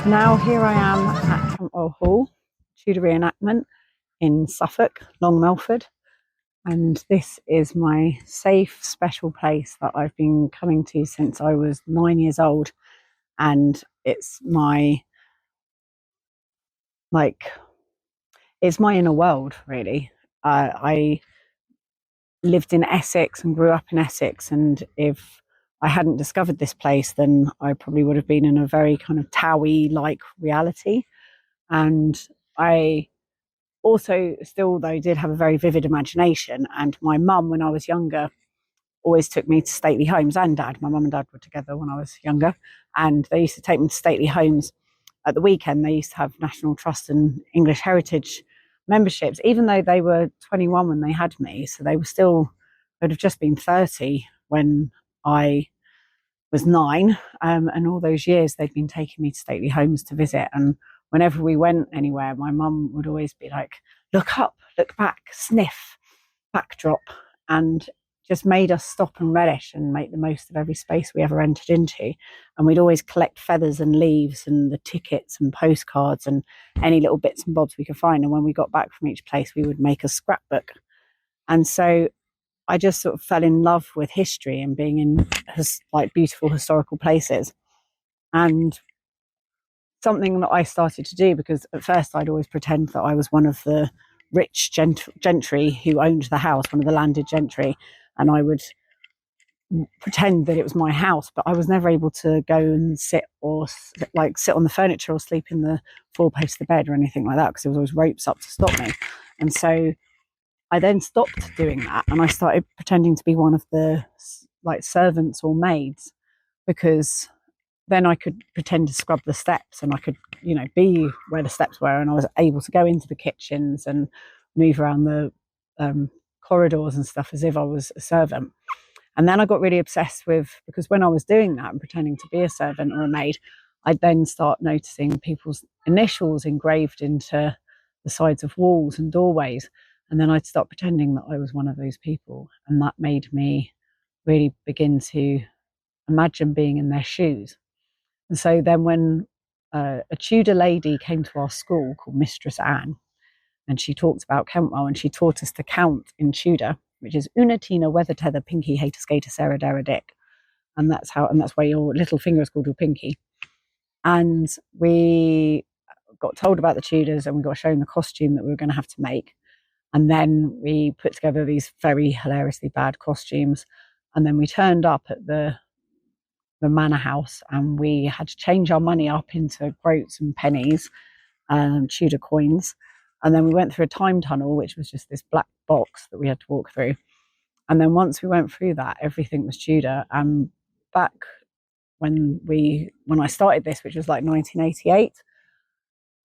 So now here I am at Kentwell Hall Tudor Re-Enactment in Suffolk, Long Melford, and this is my safe, special place that I've been coming to since I was 9 years old, and it's my it's my inner world, really. I lived in Essex and grew up in Essex, and if I hadn't discovered this place, then I probably would have been in a very kind of Towie-like reality. And I also still, though, did have a very vivid imagination. And my mum, when I was younger, always took me to stately homes, and dad. My mum and dad were together when I was younger, and they used to take me to stately homes at the weekend. They used to have National Trust and English Heritage memberships, even though they were 21 when they had me. So they would have just been 30 when I was 9. And all those years they'd been taking me to stately homes to visit. And whenever we went anywhere, my mum would always be like, look up, look back, sniff, backdrop, and just made us stop and relish and make the most of every space we ever entered into. And we'd always collect feathers and leaves and the tickets and postcards and any little bits and bobs we could find. And when we got back from each place, we would make a scrapbook. And so I just sort of fell in love with history and being in beautiful historical places. And something that I started to do, because at first I'd always pretend that I was one of the rich gentry who owned the house, one of the landed gentry, and I would pretend that it was my house, but I was never able to go and sit on the furniture or sleep in the four posts of the bed or anything like that, because there was always ropes up to stop me. And so I then stopped doing that, and I started pretending to be one of the servants or maids, because then I could pretend to scrub the steps, and I could, be where the steps were, and I was able to go into the kitchens and move around the corridors and stuff as if I was a servant. And then I got really obsessed because when I was doing that and pretending to be a servant or a maid, I'd then start noticing people's initials engraved into the sides of walls and doorways. And then I'd start pretending that I was one of those people. And that made me really begin to imagine being in their shoes. And so then when a Tudor lady came to our school called Mistress Anne, and she talked about Kentwell, and she taught us to count in Tudor, which is Una, Tina, Weather, Tether, Pinky, Hater, Skater, Sarah, Dara, Dick. And that's why your little finger is called your pinky. And we got told about the Tudors, and we got shown the costume that we were going to have to make. And then we put together these very hilariously bad costumes. And then we turned up at the manor house, and we had to change our money up into groats and pennies and Tudor coins. And then we went through a time tunnel, which was just this black box that we had to walk through. And then once we went through that, everything was Tudor. And back when I started this, which was like 1988,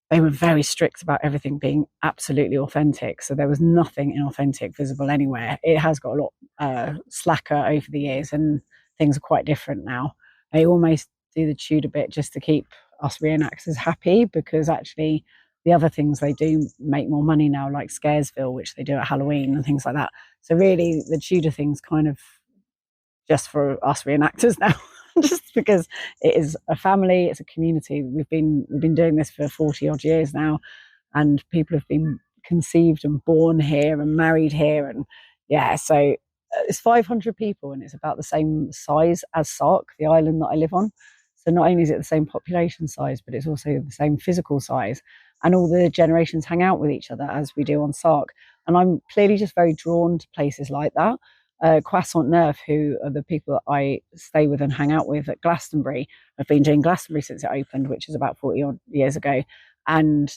they were very strict about everything being absolutely authentic. So there was nothing inauthentic visible anywhere. It has got a lot slacker over the years, and things are quite different now. They almost do the Tudor bit just to keep us reenactors happy, because actually the other things they do make more money now, like Scaresville, which they do at Halloween and things like that. So really the Tudor thing's kind of just for us reenactors now. Just because it is a family, it's a community. We've been doing this for 40 odd years now, and people have been conceived and born here and married here, and so it's 500 people, and it's about the same size as Sark, the island that I live on. So not only is it the same population size, but it's also the same physical size, and all the generations hang out with each other as we do on Sark. And I'm clearly just very drawn to places like that. Croissant Neuf, who are the people that I stay with and hang out with at Glastonbury, have been doing Glastonbury since it opened, which is about 40 odd years ago. And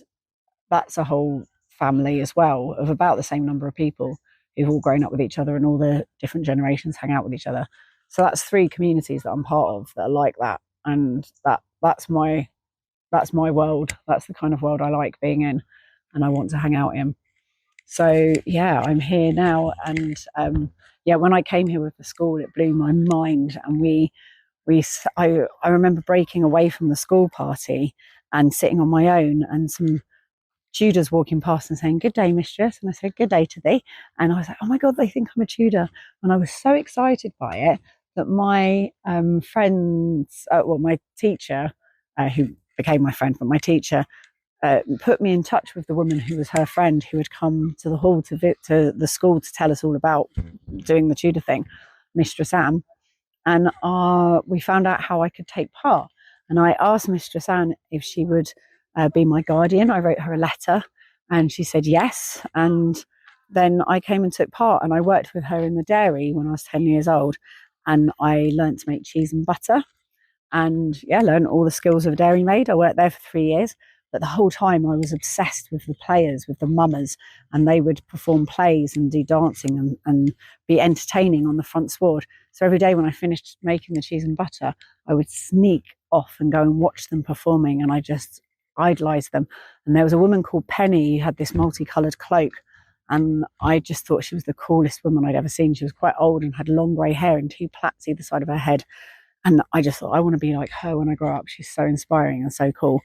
that's a whole family as well, of about the same number of people who've all grown up with each other, and all the different generations hang out with each other. So that's 3 communities that I'm part of that are like that. And that's my world. That's the kind of world I like being in, and I want to hang out in. So I'm here now, and when I came here with the school, it blew my mind. And I remember breaking away from the school party and sitting on my own, and some Tudors walking past and saying, "Good day, mistress." And I said, "Good day to thee." And I was like, oh my God, they think I'm a Tudor. And I was so excited by it that my my teacher, who became my friend, but my teacher put me in touch with the woman who was her friend, who had come to the hall to the school to tell us all about doing the Tudor thing, Mistress Anne. And we found out how I could take part. And I asked Mistress Anne if she would be my guardian. I wrote her a letter and she said yes. And then I came and took part, and I worked with her in the dairy when I was 10 years old. And I learned to make cheese and butter, and learned all the skills of a dairy maid. I worked there for 3 years. But the whole time I was obsessed with the players, with the mummers, and they would perform plays and do dancing and be entertaining on the front sward. So every day when I finished making the cheese and butter, I would sneak off and go and watch them performing, and I just idolised them. And there was a woman called Penny who had this multicoloured cloak, and I just thought she was the coolest woman I'd ever seen. She was quite old and had long grey hair and 2 plaits either side of her head. And I just thought, I want to be like her when I grow up. She's so inspiring and so cool.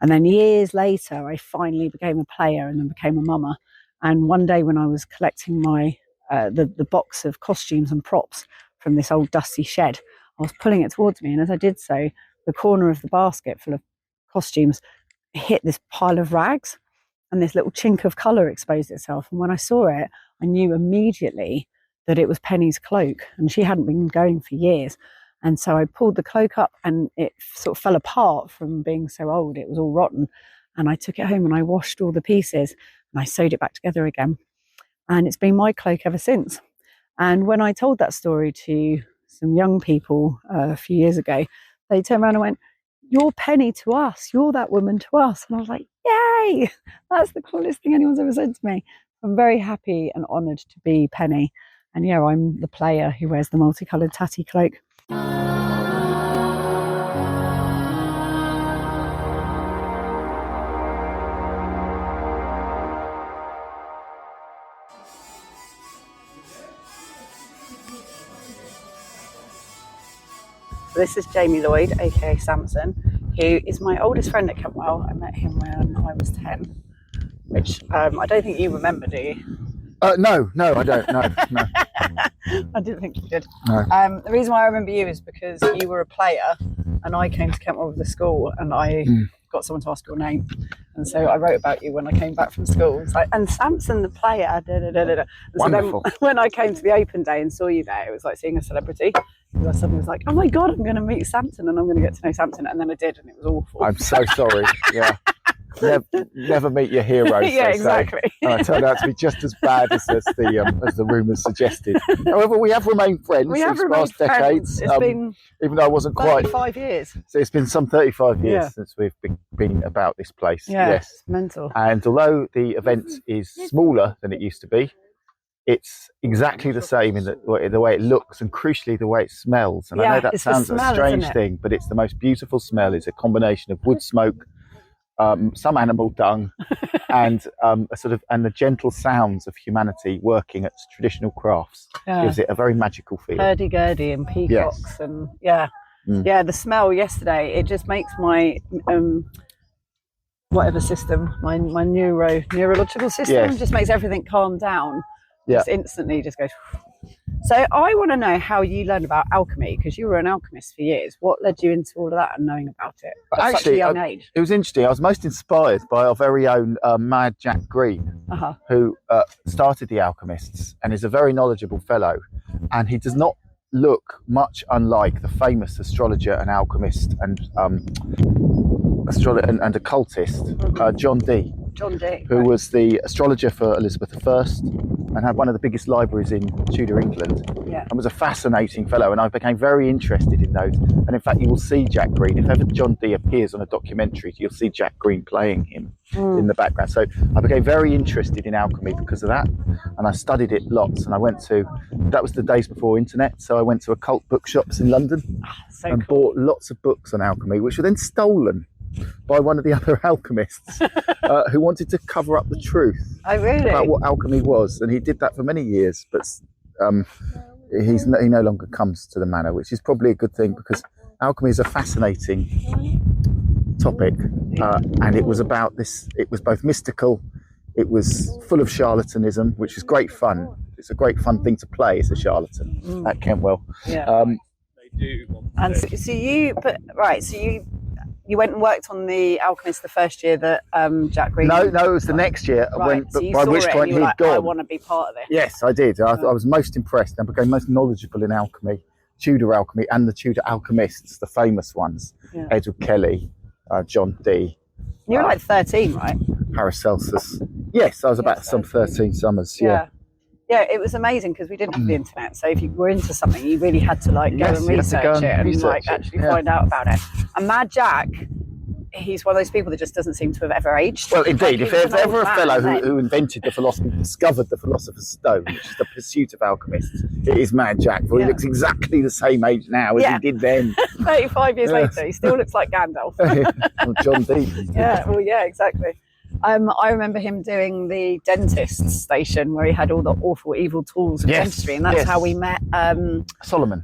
And then years later, I finally became a player and then became a mummer. And one day when I was collecting my the box of costumes and props from this old dusty shed, I was pulling it towards me. And as I did so, the corner of the basket full of costumes hit this pile of rags, and this little chink of colour exposed itself. And when I saw it, I knew immediately that it was Penny's cloak, and she hadn't been going for years. And so I pulled the cloak up, and it sort of fell apart from being so old. It was all rotten. And I took it home and I washed all the pieces and I sewed it back together again. And it's been my cloak ever since. And when I told that story to some young people a few years ago, they turned around and went, "You're Penny to us. You're that woman to us." And I was like, yay, that's the coolest thing anyone's ever said to me. I'm very happy and honoured to be Penny. And I'm the player who wears the multicoloured tatty cloak. This is Jamie Lloyd, aka Samson, who is my oldest friend at Kentwell. I met him when I was 10, which I don't think you remember, do you? No, I don't. No. I didn't think you did. No. The reason why I remember you is because you were a player, and I came to Kentwell with the school, and I got someone to ask your name, and so I wrote about you when I came back from school. It's like, and Samson the player. So Wonderful. then, when I came to the open day and saw you there, it was like seeing a celebrity. I suddenly was like, oh my God, I'm going to meet Samson and I'm going to get to know Samson. And then I did, and it was awful. I'm so sorry. Yeah. Never meet your heroes. Yeah, exactly. And I turned out to be just as bad as the rumours suggested. However, we have remained friends these past decades. It's been even though I wasn't 35 years. So it's been some 35 years since we've been about this place. Yeah, yes, it's mental. And although the event is smaller than it used to be, it's exactly the same in the way it looks, and crucially the way it smells. And I know that sounds a strange thing, but it's the most beautiful smell. It's a combination of wood smoke, some animal dung, and the gentle sounds of humanity working at traditional crafts. Gives it a very magical feeling. Hurdy-gurdy and peacocks, and the smell yesterday, it just makes my whatever system, my neurological system, just makes everything calm down. Just instantly just goes. So I want to know how you learned about alchemy, because you were an alchemist for years. What led you into all of that and knowing about it at such a young age? It was interesting. I was most inspired by our very own Mad Jack Green, who started the Alchemists and is a very knowledgeable fellow. And he does not look much unlike the famous astrologer and alchemist and occultist John Dee. Who was the astrologer for Elizabeth I and had one of the biggest libraries in Tudor England, and was a fascinating fellow. And I became very interested in those. And in fact, you will see Jack Green. If ever John Dee appears on a documentary, you'll see Jack Green playing him in the background. So I became very interested in alchemy because of that. And I studied it lots. And that was the days before internet. So I went to occult bookshops in London and bought lots of books on alchemy, which were then stolen by one of the other alchemists who wanted to cover up the truth about what alchemy was. And he did that for many years, but he no longer comes to the manor, which is probably a good thing, because alchemy is a fascinating topic, and it was about this. It was both mystical, it was full of charlatanism, which is great fun. It's a great fun thing to play as a charlatan at Kentwell. And so you you went and worked on The Alchemist the first year that Jack Green... No, it was the next year. Right, by which point he'd gone. I want to be part of this. Yes, I did. I was most impressed and became most knowledgeable in alchemy, Tudor alchemy, and the Tudor alchemists, the famous ones. Yeah. Edward Kelly, John Dee. You were like 13, right? Paracelsus. Yes, I was about 13 summers. Yeah. Yeah, it was amazing because we didn't have the internet. So if you were into something, you really had to like go and research it and like actually find out about it. And Mad Jack, he's one of those people that just doesn't seem to have ever aged. Well, indeed, if there's ever a fellow who invented the philosophy, discovered the philosopher's stone, which is the pursuit of alchemists, it is Mad Jack. For he looks exactly the same age now as he did then. 35 years later, he still looks like Gandalf. Well, John Dee. Yeah, exactly. I remember him doing the dentist station where he had all the awful evil tools of dentistry, and that's how we met Solomon,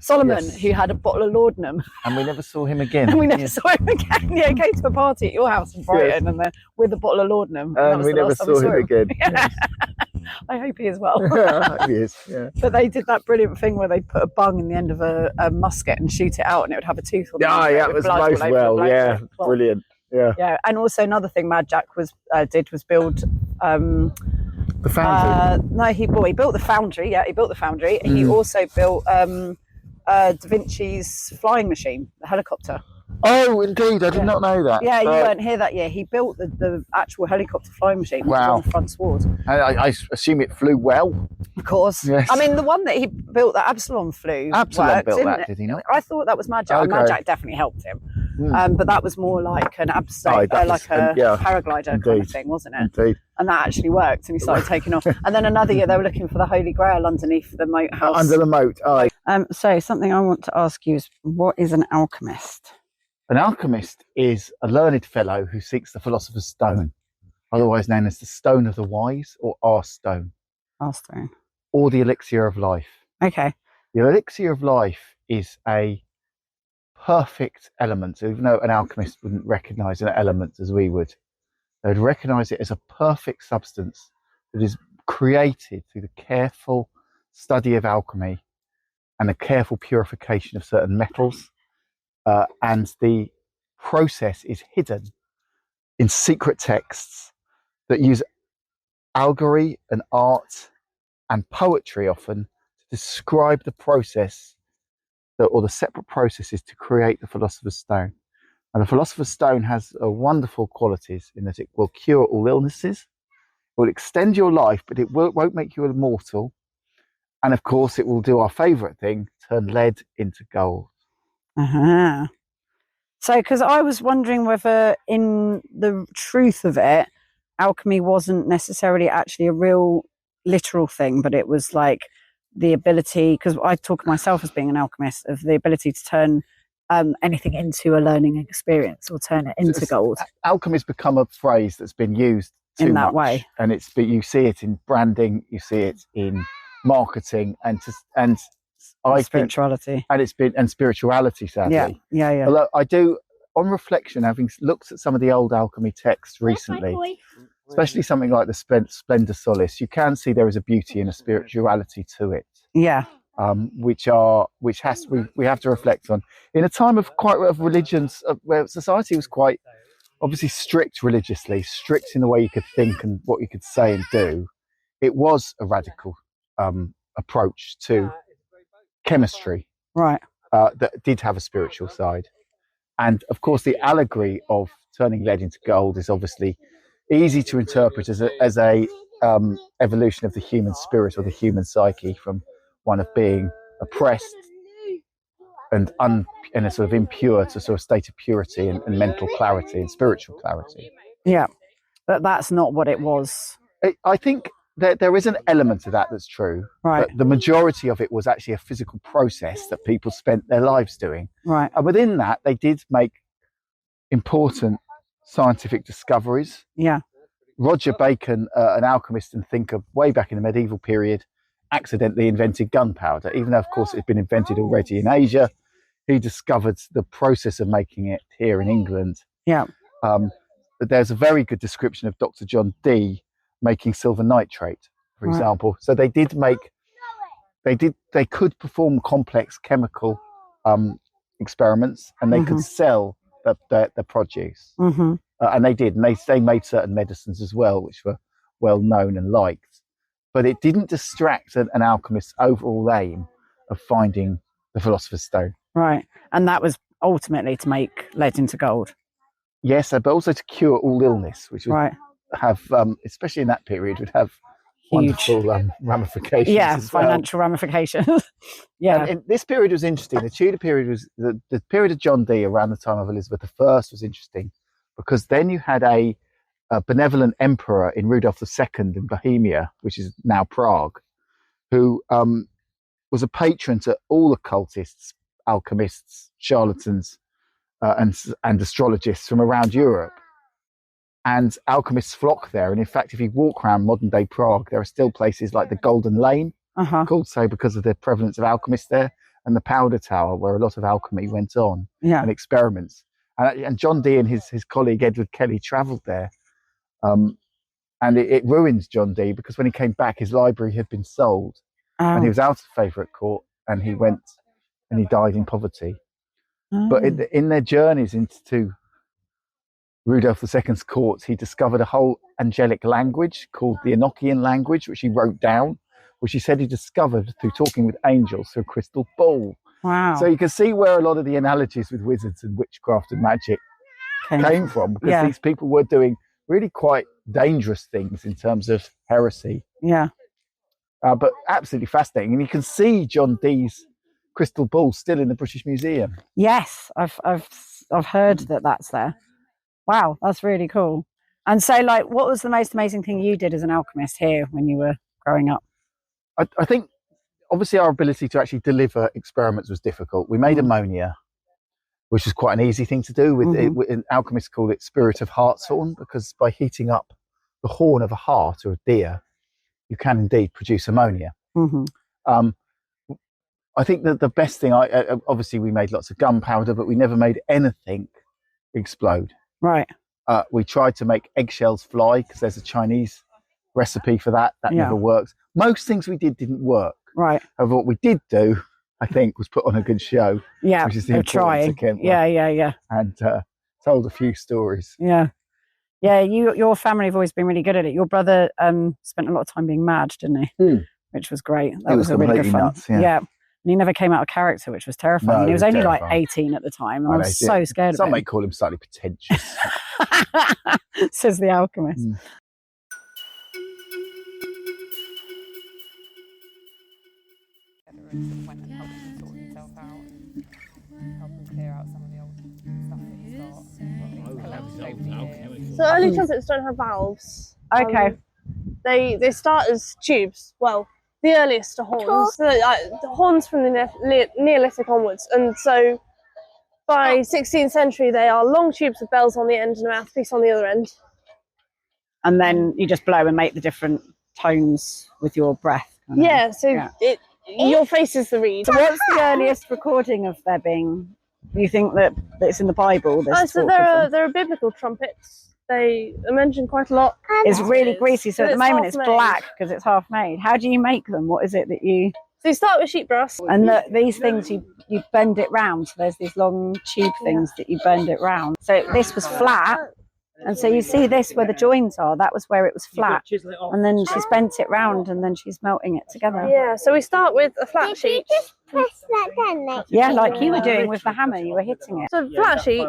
who had a bottle of laudanum. And we never saw him again. Saw him again. Yeah, he came to a party at your house in Brighton and then with a bottle of laudanum. And we never saw him again. I hope he is well. I hope he is, yeah. But they did that brilliant thing where they put a bung in the end of a musket and shoot it out and it would have a tooth on it. It was most brilliant. Yeah, and also another thing Mad Jack did was build the foundry. He built the foundry. Yeah, he built the foundry. He also built Da Vinci's flying machine, the helicopter. Oh, indeed, I did not know that. Yeah, you weren't here that year. He built the actual helicopter flying machine, which was on the front sward. I assume it flew well. Of course. Yes. I mean, the one that he built, that Absalom flew. Absalom built that, did he not? I thought that was Mad Jack. Okay. Mad Jack definitely helped him. But that was more like an paraglider kind of thing, wasn't it? Indeed. And that actually worked, and he started taking off. And then another year, they were looking for the Holy Grail underneath the moat house. Under the moat, aye. So something I want to ask you is, what is an alchemist? An alchemist is a learned fellow who seeks the philosopher's stone, otherwise known as the stone of the wise, or our stone. Our stone. Or the elixir of life. Okay. The elixir of life is a perfect element, even though an alchemist wouldn't recognise an element as we would. They would recognise it as a perfect substance that is created through the careful study of alchemy and the careful purification of certain metals. And the process is hidden in secret texts that use allegory and art and poetry often to describe the process or the separate processes to create the philosopher's stone. And the philosopher's stone has wonderful qualities in that it will cure all illnesses, it will extend your life, but it won't make you immortal. And of course, it will do our favourite thing, turn lead into gold. So, because I was wondering whether in the truth of it, alchemy wasn't necessarily actually a real literal thing, but it was like the ability, because I talk of myself as being an alchemist, of the ability to turn anything into a learning experience or turn it into gold. Alchemy has become a phrase that's been used too in that much, way, and you see it in branding, you see it in marketing, and spirituality, and spirituality, sadly. Yeah. Although I do, on reflection, having looked at some of the old alchemy texts recently, especially something like the Splendor Solis, you can see there is a beauty and a spirituality to it. Yeah. Which we have to reflect on in a time of religions where society was quite obviously strict religiously, strict in the way you could think and what you could say and do. It was a radical approach to chemistry, right? That did have a spiritual side, and of course the allegory of turning lead into gold is obviously easy to interpret as a evolution of the human spirit or the human psyche from one of being oppressed and a sort of impure to sort of state of purity and mental clarity and spiritual clarity. Yeah, but that's not what it was. I think there is an element of that that's true. Right. But the majority of it was actually a physical process that people spent their lives doing. Right. And within that, they did make important scientific discoveries. Yeah. Roger Bacon, an alchemist and thinker way back in the medieval period, accidentally invented gunpowder, even though, of course, it had been invented already in Asia. He discovered the process of making it here in England. Yeah. But there's a very good description of Dr. John Dee making silver nitrate, for example. So they could perform complex chemical experiments, and they could sell the produce. And they did, and they made certain medicines as well, which were well known and liked. But it didn't distract an alchemist's overall aim of finding the Philosopher's Stone. Right, and that was ultimately to make lead into gold. Yes, but also to cure all illness, which would have, especially in that period, would have huge wonderful ramifications. Yeah, financial ramifications. Yeah. And this period was interesting. The Tudor period was the period of John Dee around the time of Elizabeth I was interesting, because then you had a benevolent emperor in Rudolf II in Bohemia, which is now Prague, who was a patron to all occultists, alchemists, charlatans, and astrologists from around Europe. And alchemists flock there. And in fact, if you walk around modern day Prague, there are still places like the Golden Lane, called so because of the prevalence of alchemists there, and the Powder Tower, where a lot of alchemy went on, and experiments. And John Dee and his colleague Edward Kelly travelled there. And it ruined John Dee, because when he came back, his library had been sold, and he was out of favour at court, and he went and he died in poverty. But in their journeys into Rudolf II's courts, he discovered a whole angelic language called the Enochian language, which he wrote down, which he said he discovered through talking with angels through a crystal ball. Wow. So you can see where a lot of the analogies with wizards and witchcraft and magic came from, because these people were doing really quite dangerous things in terms of heresy. Yeah. But absolutely fascinating. And you can see John Dee's crystal ball still in the British Museum. Yes, I've heard that that's there. Wow, that's really cool. And so, like, what was the most amazing thing you did as an alchemist here when you were growing up? I think, obviously, our ability to actually deliver experiments was difficult. We made ammonia, which was quite an easy thing to do. Alchemists call it spirit of hartshorn, because by heating up the horn of a hart or a deer, you can indeed produce ammonia. I think that the best thing, obviously, we made lots of gunpowder, but we never made anything explode. Right. We tried to make eggshells fly, because there's a Chinese recipe for that. That never works. Most things we did didn't work. Right. However, what we did do, I think, was put on a good show. Yeah. Which is the importance of Kentwell. Yeah. And told a few stories. Yeah. Yeah. Your family have always been really good at it. Your brother spent a lot of time being mad, didn't he? Which was great. That was a really good fun. Nuts, yeah. And he never came out of character, which was terrifying. No, he was only terrifying. Like 18 at the time, and I was so scared of him. Some may call him slightly pretentious. Says the alchemist. So early trumpets don't have valves. Okay. They start as tubes. Well, the earliest are horns. The horns from the Neolithic onwards, and so by 16th century they are long tubes with bells on the end and a mouthpiece on the other end. And then you just blow and make the different tones with your breath. Yeah. So your face is the reed. So what's the earliest recording of there being? You think that it's in the Bible? So there are biblical trumpets. They are mentioned quite a lot. It's really greasy, so at the moment it's black because it's half made. How do you make them? What is it that you... So you start with sheet brass. And these things, you bend it round. So there's these long tube things that you bend it round. So this was flat. And so you see this where the joins are, that was where it was flat. And then she's bent it round and then she's melting it together. Yeah, so we start with a flat sheet. Press that down, yeah, like you were doing with the hammer, you were hitting it. So flat sheet,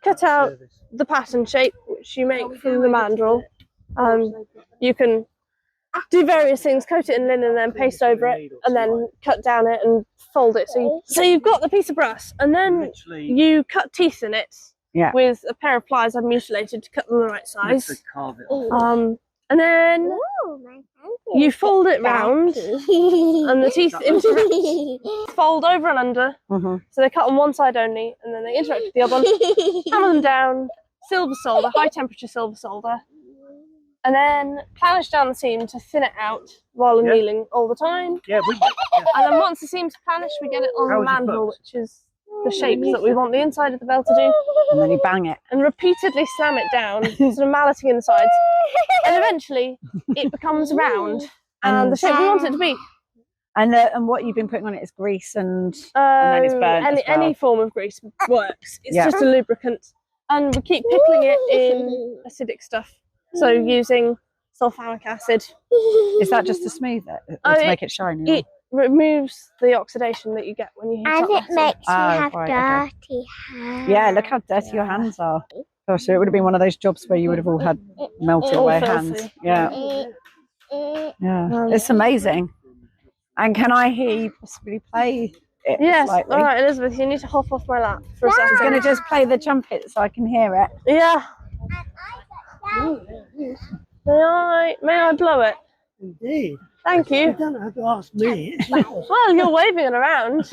cut out the pattern shape, which you make from the mandrel. You can do various things, coat it in linen and then paste over it, and then cut down it and fold it. So you've got the piece of brass, and then you cut teeth in it. Yeah. With a pair of pliers I've mutilated to cut them the right size. And then you fold it round and the teeth fold over and under. So they cut on one side only and then they interact with the other one. Hammer them down, silver solder, high temperature silver solder. And then planish down the seam to thin it out while annealing all the time. And then once the seam's planished, we get it on the mandrel, which is the shapes that we want the inside of the bell to do. And then you bang it. And repeatedly slam it down, sort of malleting in the sides. And eventually it becomes round and the shape we want it to be. And what you've been putting on it is grease and then it's burnt as well. Any form of grease works. It's just a lubricant. And we keep pickling it in acidic stuff. So using sulfuric acid. Is that just to smooth it? Or to make it shiny? It removes the oxidation that you get when you heat And up it metal. makes you have dirty hands. Yeah, look how dirty your hands are. Gosh, so it would have been one of those jobs where you would have all had melted away hands. Yeah. Yeah. It's amazing. And can I hear you possibly play it? Yes. Slightly? All right, Elizabeth, you need to hop off my lap for a second. She's going to just play the trumpet so I can hear it. Yeah. May I blow it? Indeed. Thank you. You don't have to ask me. Well, you're waving it around.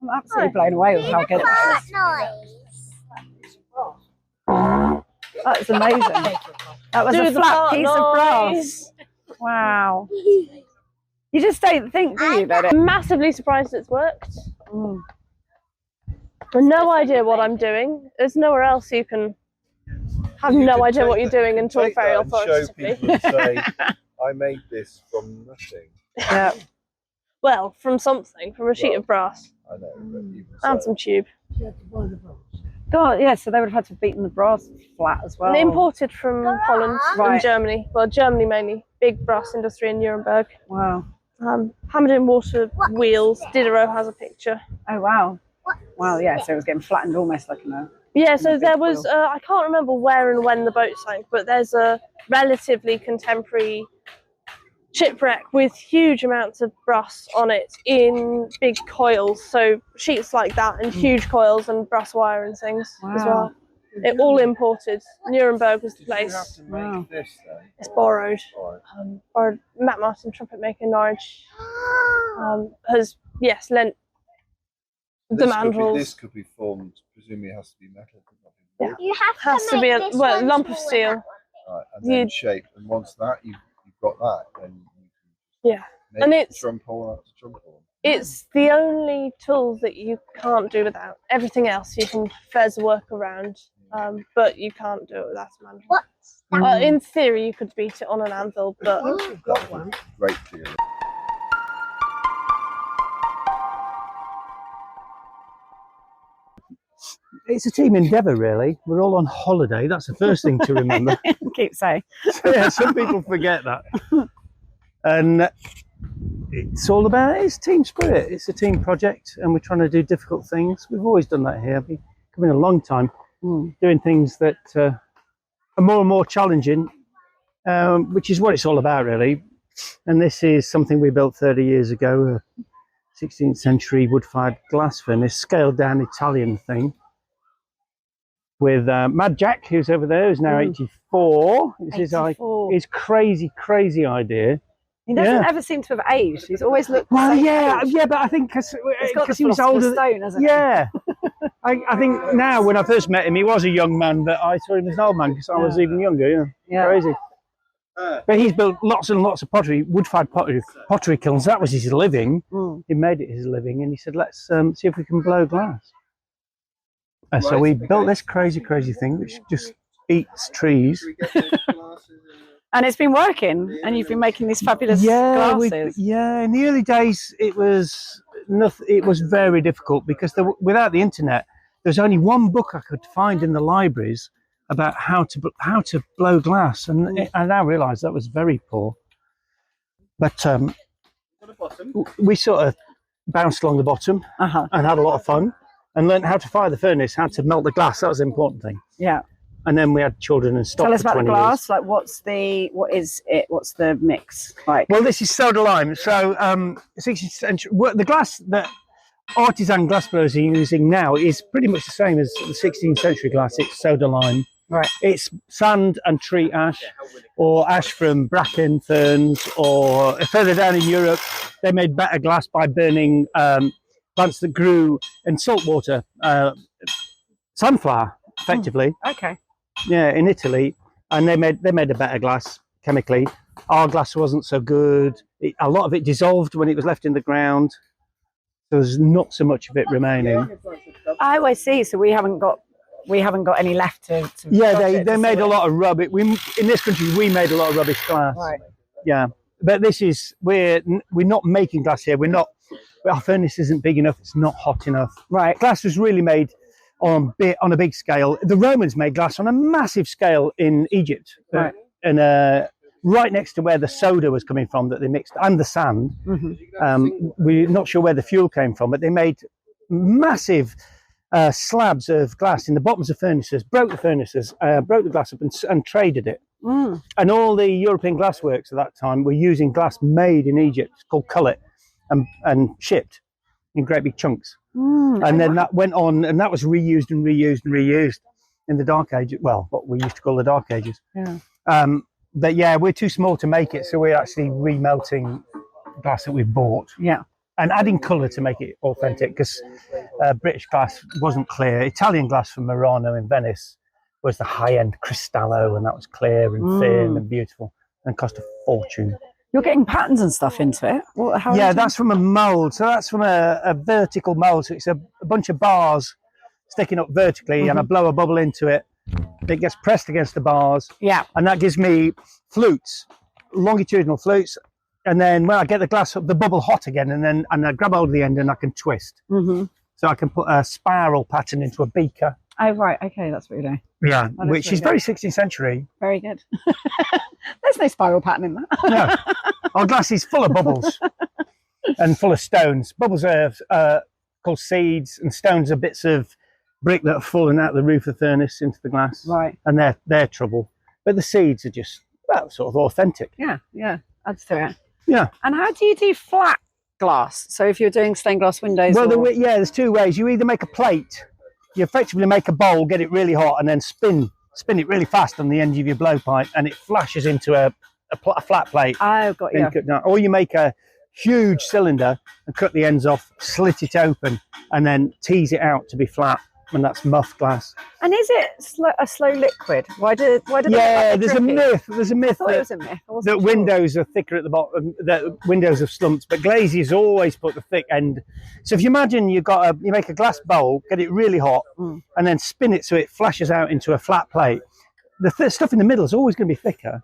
I'm absolutely blown away with how good it is. That's amazing. That was a flat piece of brass. Wow. You just don't think, do you, that it... I'm massively surprised it's worked. No idea what I'm doing. There's nowhere else you can have no idea what you're doing and talk very authoritatively. Show people and say, I made this from nothing. Yeah. Well, from something, from a sheet of brass. I know, but even And so. some tube. God, yeah, so they would have had to have beaten the brass flat as well. And imported from Holland and Germany. Well, Germany mainly. Big brass industry in Nuremberg. Wow. Hammered in water wheels. Diderot has a picture. Oh, wow. Wow, yeah, so it was getting flattened almost like a... Yeah, so there was, I can't remember where and when the boat sank, but there's a relatively contemporary shipwreck with huge amounts of brass on it in big coils. So sheets like that and huge coils and brass wire and things as well. It all imported. Nuremberg was the place. Wow. This, It's borrowed. right. Or Matt Martin, trumpet maker in Norwich, has, yes, lent the mandrels. This could be formed, presumably it has to be metal. Yeah. You have Has to make be a this well, one lump of smaller. steel. Right, and then shape. And once that you've got that, then you can Yeah. make And it's drum hole out to drum hole. It's the only tool that you can't do without. Everything else you can fez work around, but you can't do it without a mandrel. In theory, you could beat it on an anvil, but Got one. Great deal. It's a team endeavour, really. We're all on holiday. That's the first thing to remember. Keep saying. So, yeah, some people forget that. And it's all about it's team spirit. It's a team project, and we're trying to do difficult things. We've always done that here. We've come in a long time doing things that are more and more challenging, which is what it's all about, really. And this is something we built 30 years ago, a 16th century wood-fired glass furnace, scaled down Italian thing. With Mad Jack, who's over there, who's now 84. It's 84. his crazy idea. He doesn't ever seem to have aged. He's always looked. Well, the same yeah, age. yeah, but I think because he was older. older. Stone, hasn't Yeah, I think now when I first met him, he was a young man, but I saw him as an old man because I was even younger. Yeah, crazy. But he's built lots and lots of pottery, wood-fired pottery kilns. That was his living. He made it his living, and he said, "Let's see if we can blow glass." And so we built this crazy thing, which just eats trees. And it's been working, and you've been making these fabulous glasses. In the early days, it was nothing. It was very difficult because without the internet, there's only one book I could find in the libraries about how to blow glass, and I now realise that was very poor. But we sort of bounced along the bottom and had a lot of fun, and learned how to fire the furnace, how to melt the glass. That was the important thing. Yeah. And then we had children and stopped. Tell us for about the 20 glass. years. Like, what is it? What's the mix like? Well, this is soda lime. So, 16th century. The glass that artisan glassblowers are using now is pretty much the same as the 16th century glass. It's soda lime. Right. It's sand and tree ash, or ash from bracken ferns, or further down in Europe, they made better glass by burning plants that grew in salt water, sunflower, effectively. Okay. Yeah, in Italy, and they made a better glass chemically. Our glass wasn't so good. A lot of it dissolved when it was left in the ground. There was not so much of it remaining. I always see. So we haven't got we haven't got any left to yeah, they made a lot of rubbish. In this country we made a lot of rubbish glass. Right. Yeah, but this is we're not making glass here. Our furnace isn't big enough. It's not hot enough. Right. Glass was really made on a big scale. The Romans made glass on a massive scale in Egypt, right, and right next to where the soda was coming from that they mixed, and the sand. We're not sure where the fuel came from, but they made massive slabs of glass in the bottoms of furnaces, broke the glass up and traded it. And all the European glassworks at that time were using glass made in Egypt, called cullet, and shipped in great big chunks. And then that went on, and that was reused and reused and reused in the Dark Ages. Well, what we used to call the Dark Ages. Yeah. But yeah, we're too small to make it, so we're actually remelting glass that we've bought. Yeah. And adding colour to make it authentic, because British glass wasn't clear. Italian glass from Murano in Venice was the high-end Cristallo, and that was clear and thin and beautiful, and cost a fortune. You're getting patterns and stuff into it? Yeah, that's from a mould. So that's from a vertical mould. So it's a bunch of bars sticking up vertically, and I blow a bubble into it. It gets pressed against the bars. Yeah. And that gives me flutes, longitudinal flutes. And then when I get the glass up, the bubble hot again, and I grab hold of the end and I can twist. So I can put a spiral pattern into a beaker. Oh, right. Okay, that's what you're doing. Yeah, which is very 16th century. Very good. There's no spiral pattern in that. No. Our glass is full of bubbles and full of stones. Bubbles are called seeds, and stones are bits of brick that have fallen out of the roof of the furnace into the glass. Right. And they're trouble. But the seeds are just, well, sort of authentic. Yeah, yeah. Adds to it. Yeah. And how do you do flat glass? So if you're doing stained glass windows? Well, there's two ways. You either make a plate, you effectively make a bowl, get it really hot, and then spin it really fast on the end of your blowpipe, and it flashes into a flat plate. Oh, got you. Or you make a huge cylinder and cut the ends off, slit it open, and then tease it out to be flat, and that's muff glass. And is it a slow liquid? Why do yeah, there's a myth that windows are thicker at the bottom, that windows have slumps, but glaziers always put the thick end. So if you imagine you make a glass bowl, get it really hot, and then spin it so it flashes out into a flat plate, the stuff in the middle is always going to be thicker.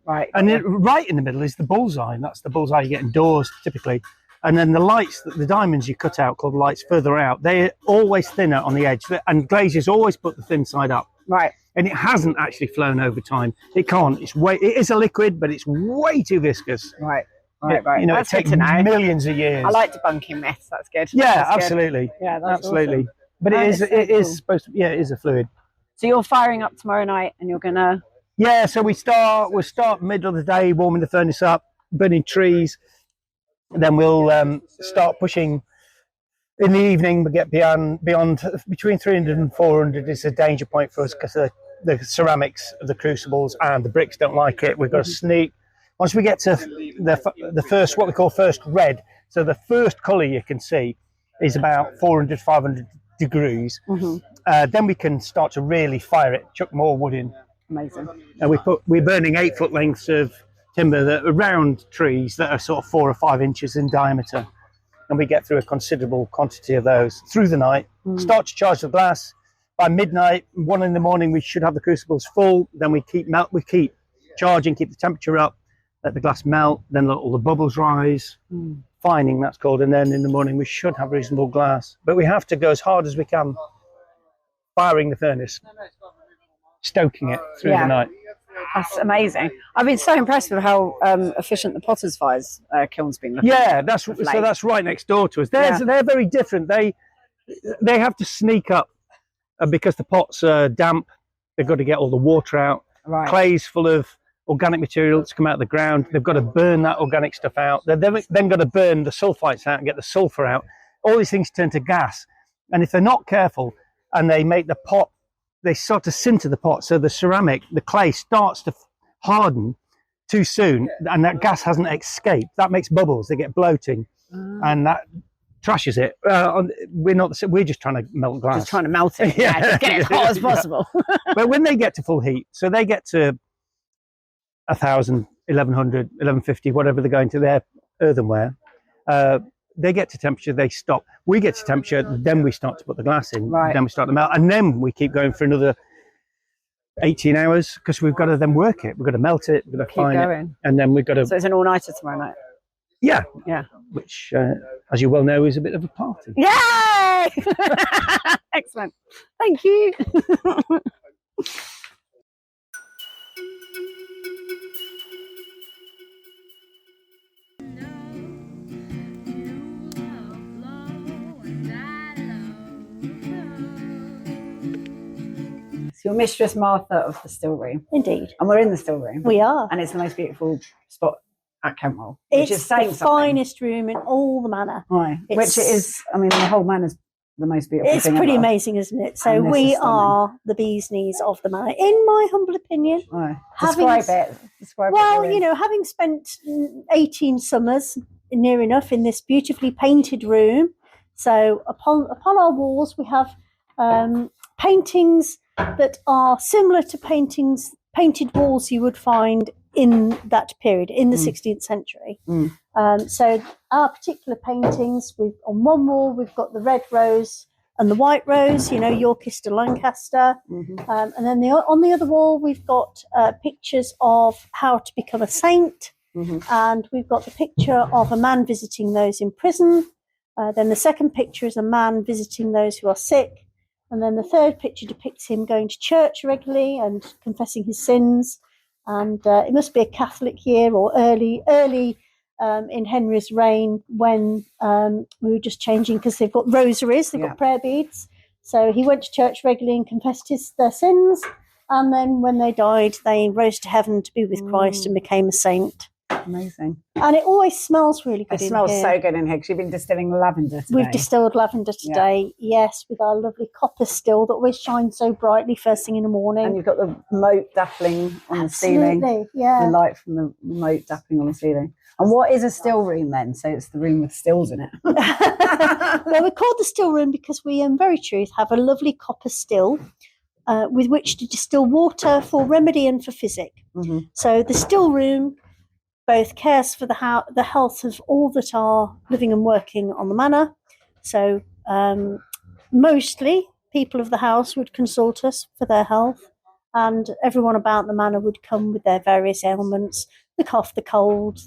Right. And right in the middle is the bullseye, and that's the bullseye you get indoors typically. And then the lights, the diamonds you cut out, called lights further out, they're always thinner on the edge. And glaziers always put the thin side up. Right. And it hasn't actually flown over time. It can't. It is a liquid, but it's way too viscous. Right. You know, it takes millions of years. I like debunking myths. That's good. Yeah, that's absolutely. Good. Yeah, that's absolutely. Awesome. But it is supposed to. Yeah, it is a fluid. So you're firing up tomorrow night, and you're gonna. Yeah. So we'll start middle of the day, warming the furnace up, burning trees. Then we'll start pushing in the evening. We get beyond between 300 and 400 is a danger point for us, because the ceramics of the crucibles and the bricks don't like it. We've got to sneak. Once we get to the first, what we call first red, so the first colour you can see is about 400, 500 degrees. Then we can start to really fire it, chuck more wood in. Amazing. And we're burning 8-foot lengths of timber that are round trees that are sort of 4 or 5 inches in diameter, and we get through a considerable quantity of those through the night. Start to charge the glass by midnight. 1 in the morning we should have the crucibles full. Then we keep charging, keep the temperature up, let the glass melt, then let all the bubbles rise. Fining, that's called. And then in the morning we should have reasonable glass, but we have to go as hard as we can, firing the furnace, stoking it through the night. That's amazing. I've been so impressed with how efficient the Potter's Fires kiln's been. Yeah, that's right next door to us. They're very different. They have to sneak up because the pots are damp. They've got to get all the water out. Right. Clay's full of organic material that's come out of the ground. They've got to burn that organic stuff out. They've then got to burn the sulfites out and get the sulfur out. All these things turn to gas, and if they're not careful and they make the pot, they start to sinter the pot, so the ceramic, the clay, starts to harden too soon, and that gas hasn't escaped. That makes bubbles. They get bloating, and that trashes it. We're just trying to melt glass. Just trying to melt it. Yeah, just get it as hot as possible. But when they get to full heat, so they get to 1,000, 1,100, 1,150, whatever they're going to their earthenware. they get to temperature, they stop. We get to temperature, then we start to put the glass in. Right. Then we start to melt, and then we keep going for another 18 hours because we've got to then work it. We've got to melt it. We've got to Keep fine going. it, and then we've got to. So it's an all-nighter tomorrow night. Yeah. Which, as you well know, is a bit of a party. Yay! Excellent. Thank you. So you're Mistress Martha of the still room. Indeed. And we're in the still room. We are. And it's the most beautiful spot at Kentwell. Which It's is saying the something. finest room in all the manor. Right. Which it is, I mean, the whole manor's the most beautiful It's thing pretty ever. amazing, isn't it? So And this we is stunning. are the bee's knees of the manor, in my humble opinion. Right. Having- Describe it. Describe Well, what you're you in. know, having spent 18 summers near enough in this beautifully painted room, so upon our walls we have paintings that are similar to painted walls you would find in that period, in the 16th century. So our particular paintings, on one wall we've got the red rose and the white rose, you know, Yorkist to Lancaster. And then on the other wall we've got pictures of how to become a saint. And we've got the picture of a man visiting those in prison. Then the second picture is a man visiting those who are sick. And then the third picture depicts him going to church regularly and confessing his sins. And it must be a Catholic year or early in Henry's reign when we were just changing, because they've got rosaries, they've got prayer beads. So he went to church regularly and confessed their sins. And then when they died, they rose to heaven to be with Christ and became a saint. Amazing. And it always smells really good. It smells so good in here because you've been distilling lavender today. We've distilled lavender today, yes, with our lovely copper still that always shines so brightly first thing in the morning. And you've got the moat dappling on the ceiling. Yeah. The light from the moat dappling on the ceiling. And what is a still room then? So it's the room with stills in it. Well, we're called the still room because we, in very truth, have a lovely copper still with which to distill water for remedy and for physic. So the still room both cares for the health of all that are living and working on the manor. So mostly people of the house would consult us for their health, and everyone about the manor would come with their various ailments, the cough, the cold,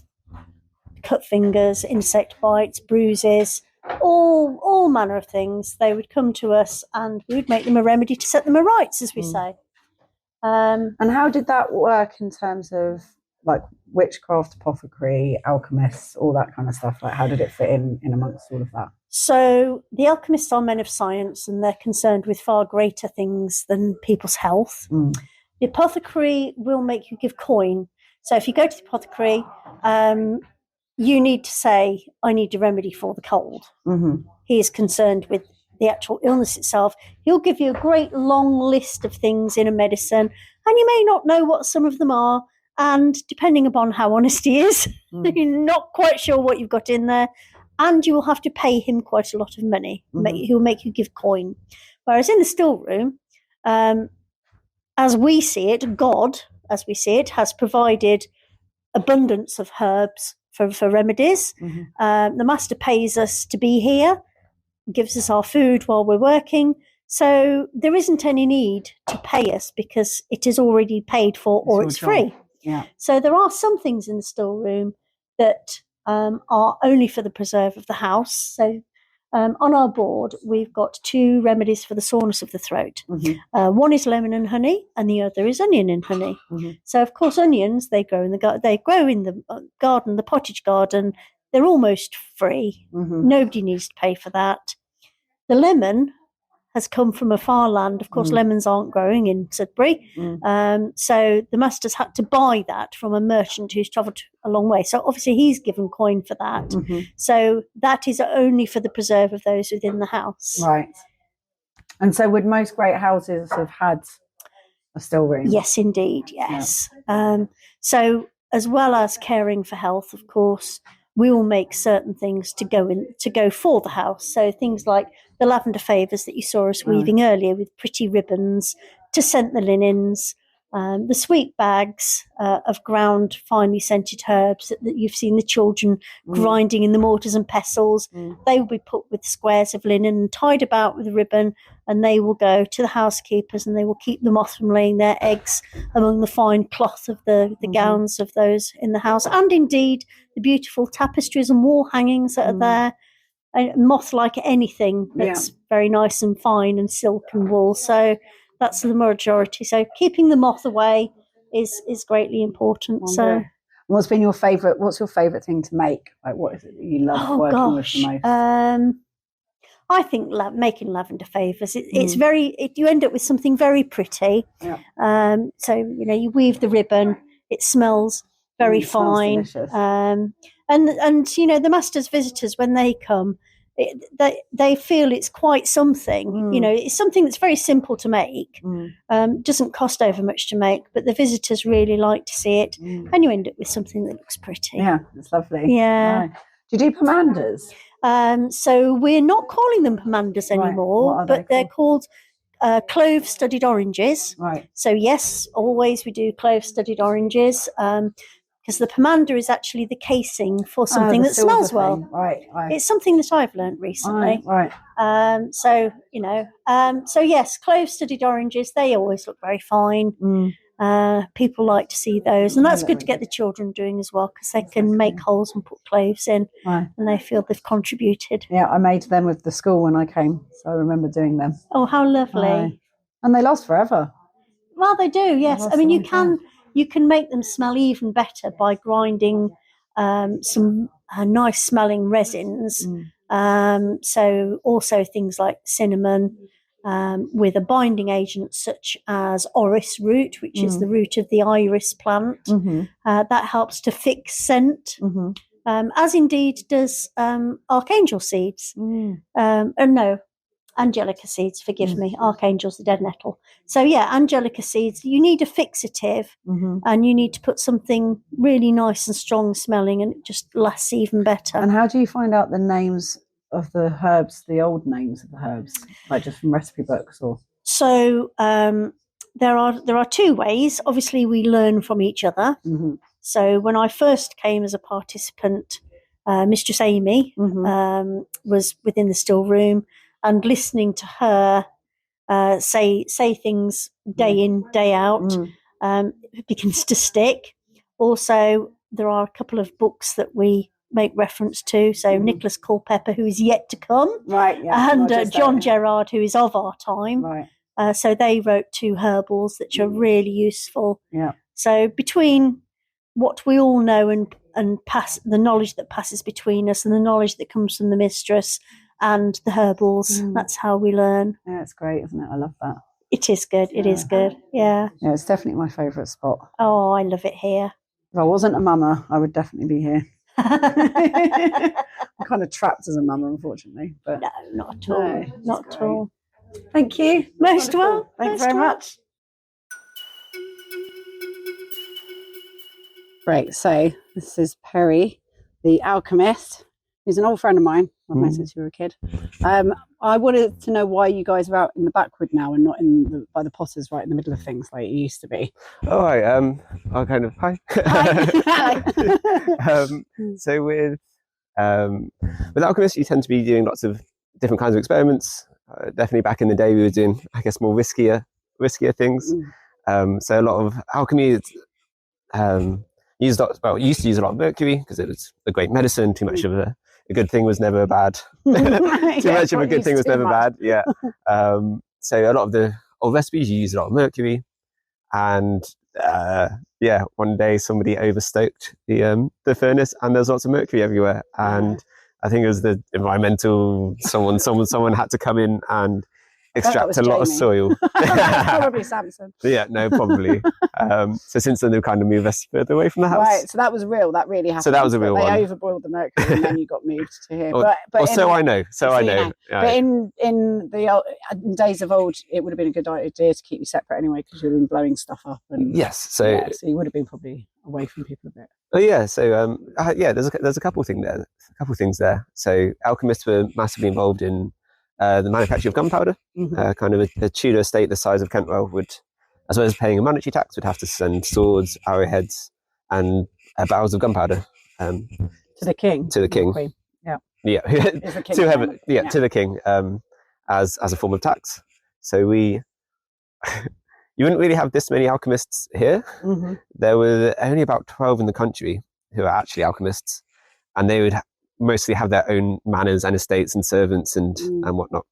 cut fingers, insect bites, bruises, all manner of things. They would come to us and we would make them a remedy to set them aright, as we say. And how did that work in terms of like witchcraft, apothecary, alchemists, all that kind of stuff? Like, how did it fit in amongst all of that? So the alchemists are men of science, and they're concerned with far greater things than people's health. The apothecary will make you give coin. So if you go to the apothecary, you need to say, I need a remedy for the cold. He is concerned with the actual illness itself. He'll give you a great long list of things in a medicine, and you may not know what some of them are. And depending upon how honest he is, you're not quite sure what you've got in there. And you will have to pay him quite a lot of money. He'll make you give coin. Whereas in the still room, as we see it, God, as we see it, has provided abundance of herbs for remedies. The master pays us to be here, gives us our food while we're working. So there isn't any need to pay us because it is already paid for or it's free. So there are some things in the still room that are only for the preserve of the house. So on our board, we've got 2 remedies for the soreness of the throat. One is lemon and honey, and the other is onion and honey. So, of course, onions, they grow in the garden, the pottage garden. They're almost free. Nobody needs to pay for that. The lemon has come from a far land. Of course, lemons aren't growing in Sudbury. So the master's had to buy that from a merchant who's travelled a long way. So obviously he's given coin for that. So that is only for the preserve of those within the house. Right. And so would most great houses have had a still room? Yes, indeed, yes. So as well as caring for health, of course, we will make certain things to go for the house. So things like the lavender favours that you saw us weaving earlier with pretty ribbons to scent the linens. The sweet bags of ground finely scented herbs that you've seen the children grinding in the mortars and pestles, they will be put with squares of linen and tied about with a ribbon, and they will go to the housekeepers, and they will keep the moth from laying their eggs among the fine cloth of the gowns of those in the house, and indeed the beautiful tapestries and wall hangings that are there. Moth like anything that's very nice and fine, and silk and wool. So that's the majority. So keeping the moth away is greatly important. So what's your favourite thing to make? Like, what is it that you love working with the most? I think making lavender favours. It's you end up with something very pretty. Yeah. So you weave the ribbon. It smells very fine. Smells delicious. And the master's visitors, when they come, they feel it's quite something. It's something that's very simple to make. Doesn't cost over much to make, but the visitors really like to see it, and you end up with something that looks pretty. Yeah, it's lovely. Yeah. Right. Do you do pomanders? So we're not calling them pomanders anymore, but they're called clove-studded oranges. Right. So yes, always we do clove-studded oranges. Because the pomander is actually the casing for something that smells well. Right. It's something that I've learned recently. Right. So yes, clove-studded oranges, they always look very fine. People like to see those, and that's good to get the children doing as well, because they can make holes and put cloves in, and they feel they've contributed. Yeah, I made them with the school when I came, so I remember doing them. Oh, how lovely. And they last forever. Well, they do, yes. I mean, you can make them smell even better by grinding some nice smelling resins. So also things like cinnamon with a binding agent such as orris root, which is the root of the iris plant. That helps to fix scent, as indeed does archangel seeds. Angelica seeds, forgive me. Archangel's the dead nettle. So yeah, angelica seeds, you need a fixative, and you need to put something really nice and strong smelling, and it just lasts even better. And how do you find out the names of the herbs, the old names of the herbs, like just from recipe books? Or so there are two ways. Obviously we learn from each other. So when I first came as a participant, Mistress Amy was within the still room, and listening to her say things day in, day out, it begins to stick. Also, there are a couple of books that we make reference to. So Nicholas Culpeper, who is yet to come, and John Gerard, who is of our time. So they wrote 2 herbals that are really useful. So between what we all know and pass the knowledge that passes between us, and the knowledge that comes from the mistress and the herbals, that's how we learn. Yeah, it's great, isn't it? I love that. It is good. It is good. Yeah. Yeah, it's definitely my favourite spot. Oh, I love it here. If I wasn't a mama, I would definitely be here. I'm kind of trapped as a mama, unfortunately. But no, not at all. No, not at all. Thank you. Most well. Thank you very much. Great. So this is Perry the Alchemist. He's an old friend of mine. I've met since you were a kid. I wanted to know why you guys are out in the backwood now and not by the potters right in the middle of things like you used to be. All right. I'll kind of hi. So with Alchemist, you tend to be doing lots of different kinds of experiments. Definitely back in the day, we were doing, I guess, more riskier things. So a lot of alchemy used to use a lot of mercury because it was a great medicine. Too much of a good thing was never bad. Too much of a good thing was never bad. Yeah. So a lot of the old recipes, you use a lot of mercury, and one day somebody overstoked the furnace, and there's lots of mercury everywhere. And I think it was the environmental someone had to come in and extract a lot of soil. Probably Samson. Yeah, no, probably. So since then they've kind of moved us further away from the house. Right, so that was real. That really happened. So that was a real one. They overboiled the mercury and then you got moved to here. I know. Right. But in the days of old, it would have been a good idea to keep you separate anyway, because you've been blowing stuff up. And yes, so you would have been probably away from people a bit. Oh yeah, so there's a couple things there. So alchemists were massively involved in the manufacture of gunpowder. Kind of a Tudor estate the size of Kentwell would as well as paying a monetary tax, would have to send swords, arrowheads, and barrels of gunpowder to the king. To the king. Queen. Yeah. Yeah. To heaven. Yeah, to the king, as a form of tax. So you wouldn't really have this many alchemists here. Mm-hmm. There were only about 12 in the country who are actually alchemists, and they would mostly have their own manors and estates and servants and whatnot.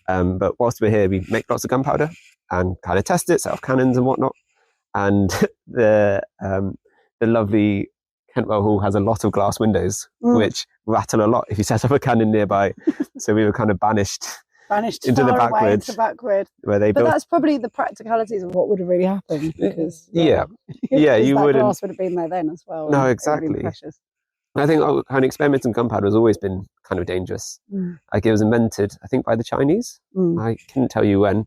But whilst we're here, we make lots of gunpowder and kind of test it, set off cannons and whatnot. And the lovely Kentwell Hall has a lot of glass windows, which rattle a lot if you set up a cannon nearby. So we were kind of banished into the backward, where they built. But that's probably the practicalities of what would have really happened. Because yeah, you wouldn't. Glass would have been there then as well. No, exactly. I think kind of experimenting with gunpowder has always been kind of dangerous. Like it was invented, I think, by the Chinese. I couldn't tell you when,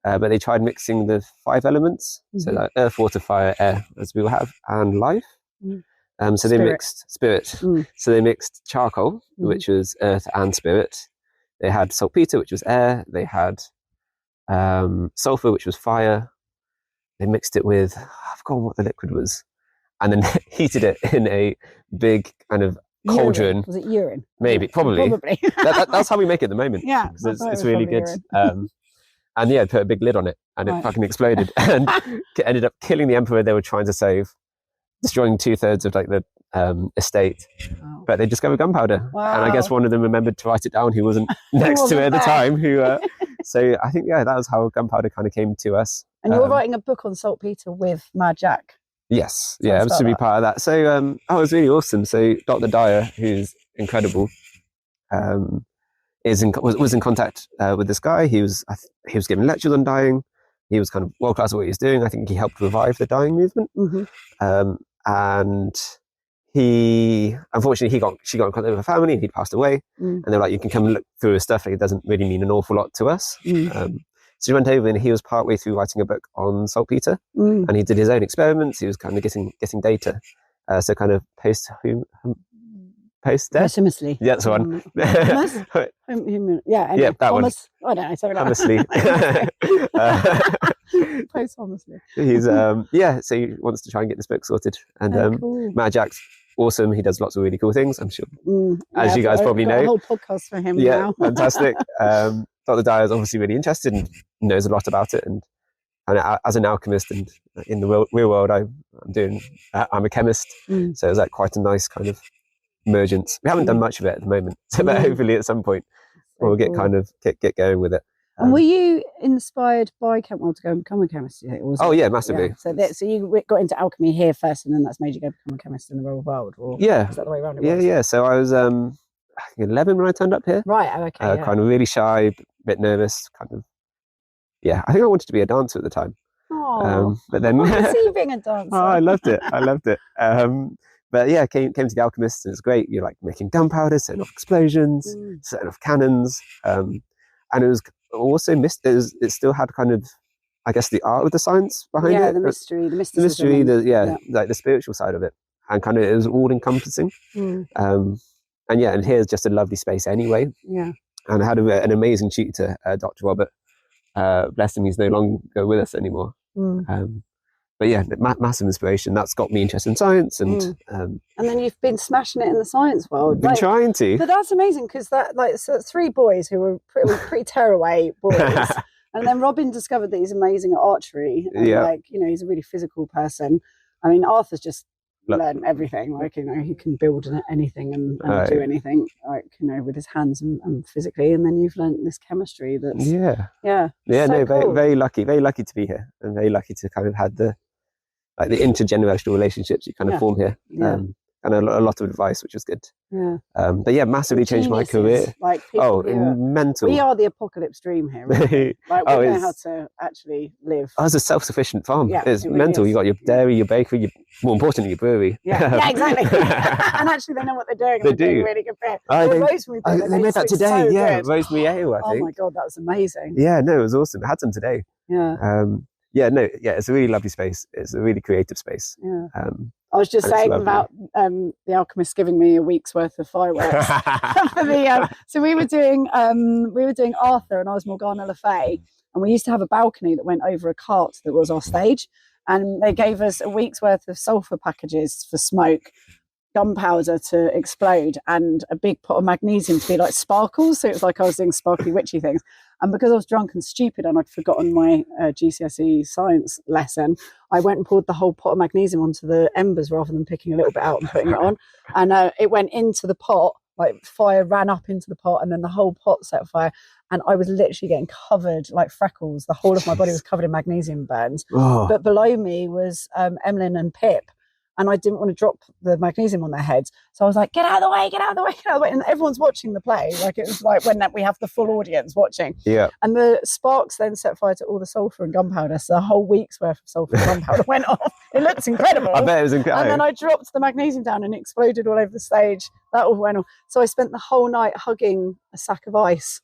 but they tried mixing the 5 elements, so like earth, water, fire, air, as we will have, and life. So they mixed spirit. So they mixed charcoal, which was earth and spirit. They had saltpeter, which was air. They had sulfur, which was fire. They mixed it with, I've forgotten what the liquid was, and then heated it in a big kind of cauldron. Was it urine? Maybe, probably. That's how we make it at the moment. Yeah, it's really good. And yeah, put a big lid on it, and it fucking exploded, and it ended up killing the emperor they were trying to save, destroying 2/3 of like the estate. But they discovered gunpowder, and I guess one of them remembered to write it down who wasn't next to it at the time. So I think that was how gunpowder kind of came to us. And you were writing a book on saltpeter with Mad Jack. Yes, I was to be part of that. So it was really awesome. So Dr. Dyer, who's incredible, was in contact with this guy. He was giving lectures on dyeing. He was kind of world class at what he was doing. I think he helped revive the dyeing movement. And she got in contact with her family, and he'd passed away. And they were like, you can come and look through his stuff. It doesn't really mean an awful lot to us. So he went over, and he was partway through writing a book on saltpeter, and he did his own experiments. He was kind of getting data. So kind of post Posthumously. Yeah, that's one. That one. I don't know. Sorry about Posthumously. He's so he wants to try and get this book sorted. And cool. Matt Jack's awesome. He does lots of really cool things, I'm sure. As you guys probably know. A whole podcast for him now. Yeah, fantastic. Dr. Dyer is obviously really interested and knows a lot about it. And as an alchemist and in the real world, I'm a chemist. So it's like quite a nice kind of emergence. We haven't done much of it at the moment, but hopefully at some point we'll get going with it. And were you inspired by Kentwell to go and become a chemist? Yeah, massively. Yeah. So you got into alchemy here first, and then that's made you go become a chemist in the real world? Or is that the way around it was? Yeah. So I was 11 when I turned up here. Right, okay. Kind of really shy, bit nervous, kind of. Yeah, I think I wanted to be a dancer at the time. But then I can see you being a dancer. I loved it. But yeah, came to the Alchemist, and it's great. You're like making gunpowder, setting off explosions, setting off cannons, and it was also it still had kind of, I guess, the art of the science behind it. Yeah, the mystery, the mysticism. Like the spiritual side of it, and kind of it was all encompassing. And here's just a lovely space anyway. Yeah. And I had an amazing tutor, Dr. Robert. Bless him, he's no longer with us anymore. But yeah, massive inspiration. That's got me interested in science, and then you've been smashing it in the science world. Been trying to. But that's amazing, because so 3 boys who were pretty tearaway boys, and then Robin discovered that he's amazing at archery. And he's a really physical person. I mean, Arthur's just learned everything. He can build anything and do anything, with his hands and physically. And then you've learned this chemistry. That's cool. Very lucky to be here, and very lucky to kind of had the intergenerational relationships you kind of form here. And a lot of advice, which was good. But yeah, massively changed my career. Mental. We are the apocalypse dream here. Really. We know how to actually live. It's a self-sufficient farm. Yeah, it's mental. You got your dairy, your bakery, more importantly, your brewery. Yeah, exactly. And actually, they know what they're doing. They're doing really good beer. They made that today. So rosemary ale, I think. Oh my god, that was amazing. Yeah, no, it was awesome. I had some today. Yeah. It's a really lovely space. It's a really creative space. Yeah. I was just saying about the Alchemist giving me a week's worth of fireworks. So we were doing Arthur, and I was Morgana Le Fay, and we used to have a balcony that went over a cart that was our stage, and they gave us a week's worth of sulphur packages for smoke, gunpowder to explode, and a big pot of magnesium to be like sparkles. So it was like I was doing sparkly witchy things. And because I was drunk and stupid and I'd forgotten my GCSE science lesson, I went and poured the whole pot of magnesium onto the embers rather than picking a little bit out and putting it on. And it went into the pot, like fire ran up into the pot, and then the whole pot set fire. And I was literally getting covered like freckles. The whole of my body was covered in magnesium burns. Oh. But below me was Emlyn and Pip. And I didn't want to drop the magnesium on their heads. So I was like, get out of the way, get out of the way, get out of the way. And everyone's watching the play. Like it was like when we have the full audience watching. Yeah. And the sparks then set fire to all the sulphur and gunpowder. So a whole week's worth of sulphur and gunpowder went off. It looks incredible. I bet it was incredible. And then I dropped the magnesium down and it exploded all over the stage. That all went off. So I spent the whole night hugging a sack of ice.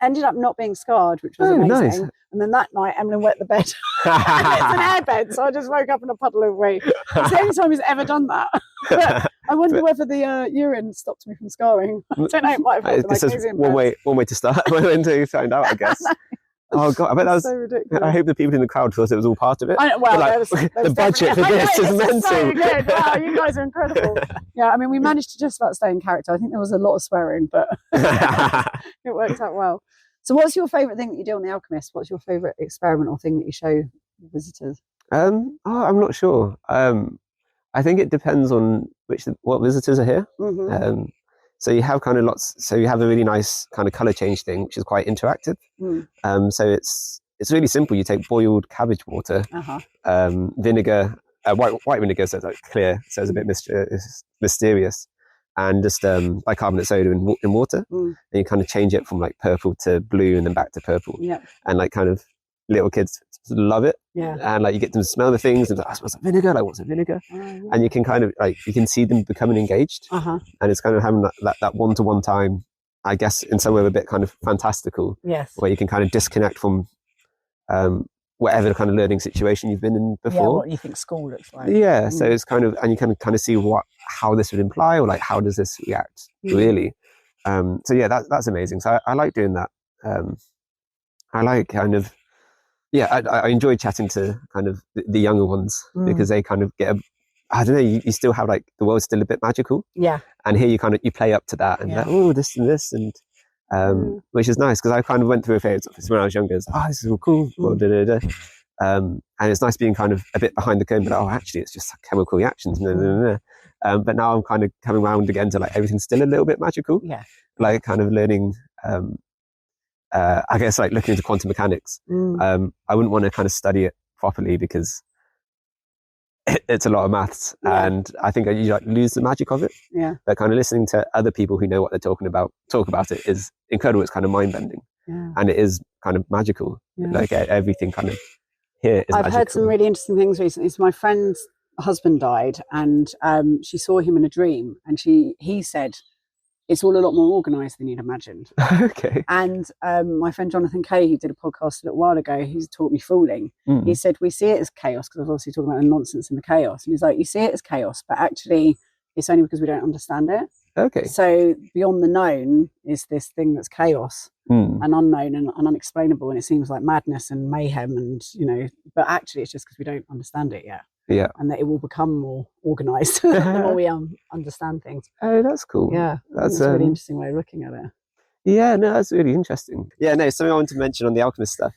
Ended up not being scarred, which was amazing. Nice. And then that night, Emlyn wet the bed. It's an air bed, so I just woke up in a puddle of wee. It's the only time he's ever done that. But I wonder whether the urine stopped me from scarring. I don't know. It might have this is one way to start. When to find out, I guess. Oh God! I bet that was so ridiculous. I hope the people in the crowd thought it was all part of it. Well, like, there was the budget for this is mental. So good. Wow, you guys are incredible. Yeah, I mean, we managed to just about stay in character. I think there was a lot of swearing, but it worked out well. So, what's your favourite thing that you do on The Alchemist? What's your favourite experiment or thing that you show visitors? I'm not sure. I think it depends on what visitors are here. Mm-hmm. So you have kind of lots. So you have a really nice kind of colour change thing, which is quite interactive. So it's really simple. You take boiled cabbage water, vinegar, white vinegar, so it's like clear, so it's a bit mysterious, and just bicarbonate soda in water, and you kind of change it from like purple to blue and then back to purple. And like kind of little kids love it. And like you get them to smell the things and like, what's that vinegar? Like, what's a vinegar? And you can kind of like, you can see them becoming engaged. And it's kind of having that one-to-one time, I guess, in some way a bit kind of fantastical. Where you can kind of disconnect from whatever kind of learning situation you've been in before. Yeah, what you think school looks like. So it's kind of, and you can kind of see how this would imply, or like how does this react really. So yeah, that's amazing. So I like doing that. I like kind of, I enjoy chatting to kind of the younger ones because they kind of get I don't know, you still have like the world's still a bit magical. And here you play up to that and like, oh, this and this, and which is nice because I kind of went through a phase when I was younger. It's, this is all cool. And it's nice being kind of a bit behind the curtain, but actually it's just chemical reactions. But now I'm kind of coming around again to like everything's still a little bit magical. Like kind of learning. I guess like looking into quantum mechanics. I wouldn't want to kind of study it properly because it's a lot of maths, and I think you like lose the magic of it. But kind of listening to other people who know what they're talking about talk about it is incredible. It's kind of mind bending, and it is kind of magical. Like everything kind of here is. I've heard some really interesting things recently. So my friend's husband died, and she saw him in a dream, and he said, it's all a lot more organised than you'd imagined. And my friend Jonathan Kay, who did a podcast a little while ago, he's taught me fooling. He said, we see it as chaos, because I was obviously talking about the nonsense in the chaos. And he's like, you see it as chaos, but actually it's only because we don't understand it. So beyond the known is this thing that's chaos and unknown and unexplainable. And it seems like madness and mayhem and, but actually it's just because we don't understand it yet. And that it will become more organised the more we understand things. Oh, that's cool. That's a really interesting way of looking at it. Yeah, no, that's really interesting. Something I want to mention on the alchemist stuff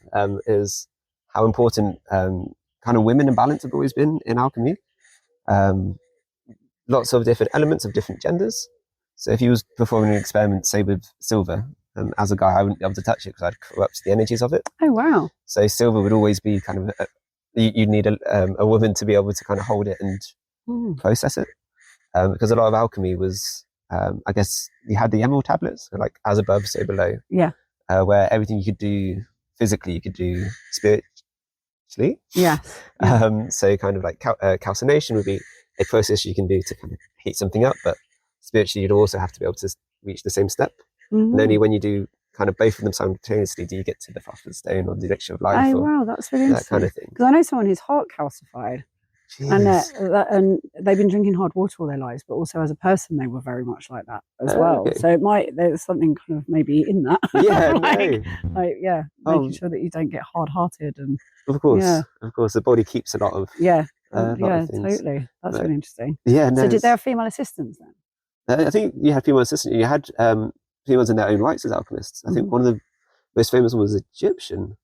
is how important kind of women and balance have always been in alchemy. Lots of different elements of different genders. So if you was performing an experiment, say with silver, as a guy, I wouldn't be able to touch it because I'd corrupt the energies of it. Oh, wow. So silver would always be kind of you'd need a woman to be able to kind of hold it and process it, because a lot of alchemy was, I guess, you had the emerald tablets, so like as above, so below. Where everything you could do physically, you could do spiritually. So kind of like calcination would be a process you can do to kind of heat something up, but spiritually you'd also have to be able to reach the same step. And only when you do kind of both of them simultaneously do you get to the philosopher's stone or the elixir of life. Oh, wow, that's really interesting. That kind of thing. Because I know someone whose heart calcified and they've been drinking hard water all their lives, but also as a person they were very much like that as well. Okay. So there's something kind of maybe in that. Yeah, making sure that you don't get hard-hearted and of course, the body keeps a lot of totally. That's really interesting. Yeah. No, so did they have female assistants then? I think you had female assistants. You had females in their own rights as alchemists. I think one of the most famous was Egyptian,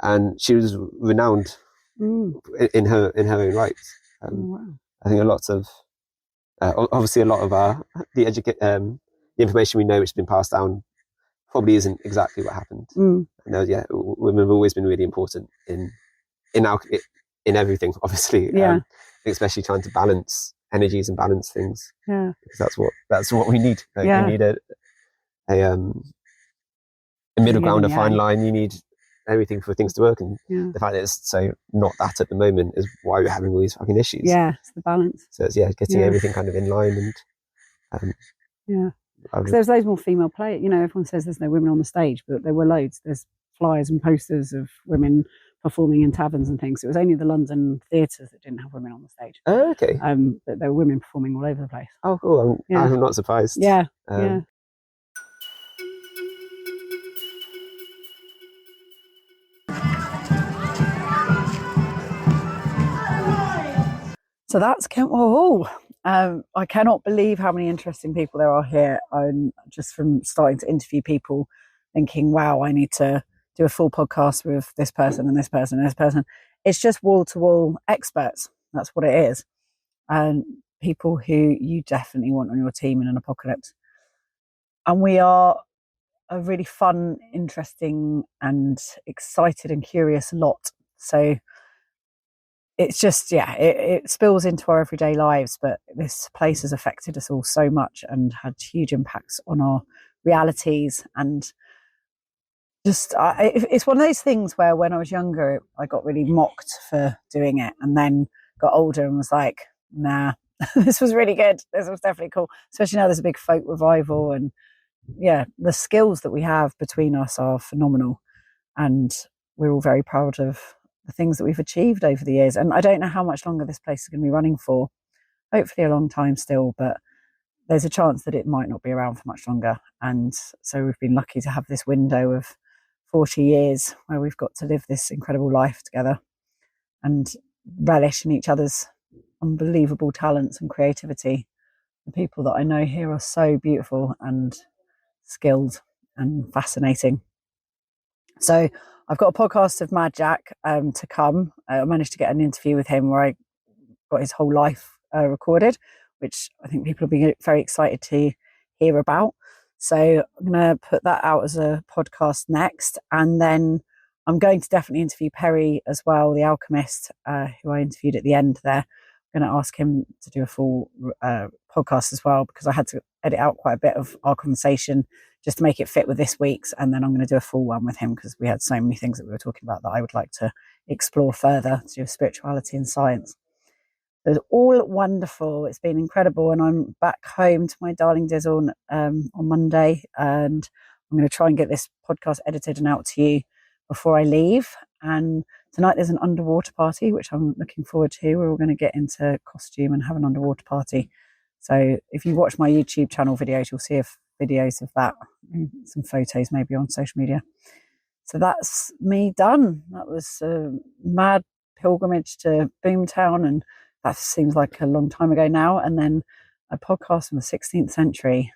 and she was renowned in her own right. I think a lot of obviously a lot of the information we know which has been passed down probably isn't exactly what happened. And women have always been really important in everything, obviously. Especially trying to balance energies and balance things. Yeah, because that's what we need. You need a middle ground, a fine line. You need everything for things to work, and the fact that it's so not that at the moment is why we're having all these fucking issues. It's the balance. So it's getting everything kind of in line, and because there's loads more female play. Everyone says there's no women on the stage, but there were loads. There's flyers and posters of women performing in taverns and things. It was only the London theatres that didn't have women on the stage. Oh, okay. But there were women performing all over the place. Oh, cool. I'm not surprised. Yeah. So that's Kentwell Hall. I cannot believe how many interesting people there are here. I'm just from starting to interview people thinking, wow, I need to do a full podcast with this person and this person and this person. It's just wall-to-wall experts. That's what it is. And people who you definitely want on your team in an apocalypse. And we are a really fun, interesting and excited and curious lot. So it's just, it spills into our everyday lives, but this place has affected us all so much and had huge impacts on our realities. And just, it's one of those things where when I was younger, I got really mocked for doing it, and then got older and was like, nah, this was really good. This was definitely cool. Especially now there's a big folk revival, and the skills that we have between us are phenomenal. And we're all very proud of the things that we've achieved over the years. And I don't know how much longer this place is going to be running for. Hopefully a long time still, but there's a chance that it might not be around for much longer. And so we've been lucky to have this window of 40 years where we've got to live this incredible life together and relish in each other's unbelievable talents and creativity. The people that I know here are so beautiful and skilled and fascinating. So I've got a podcast of Mad Jack to come. I managed to get an interview with him where I got his whole life recorded, which I think people will be very excited to hear about. So I'm going to put that out as a podcast next. And then I'm going to definitely interview Perry as well, the Alchemist, who I interviewed at the end there. I'm going to ask him to do a full podcast as well, because I had to edit out quite a bit of our conversation just to make it fit with this week's. And then I'm going to do a full one with him because we had so many things that we were talking about that I would like to explore further to do with spirituality and science. It's all wonderful. It's been incredible. And I'm back home to my darling Dizzle on Monday. And I'm going to try and get this podcast edited and out to you before I leave. And tonight there's an underwater party, which I'm looking forward to. We're all going to get into costume and have an underwater party. So if you watch my YouTube channel videos, you'll see videos of that, some photos maybe on social media. So that's me done. That was a mad pilgrimage to Boomtown, and that seems like a long time ago now. And then a podcast from the 16th century,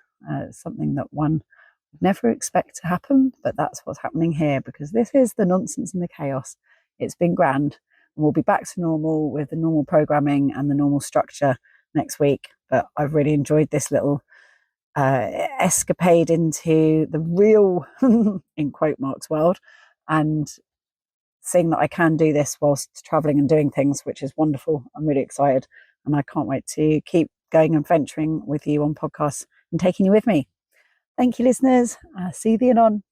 something that one would never expect to happen, but that's what's happening here, because this is the nonsense and the chaos. It's been grand, and we'll be back to normal with the normal programming and the normal structure next week. But I've really enjoyed this little escapade into the real, in quote marks, world, and seeing that I can do this whilst travelling and doing things, which is wonderful. I'm really excited, and I can't wait to keep going and venturing with you on podcasts and taking you with me. Thank you, listeners. See you on.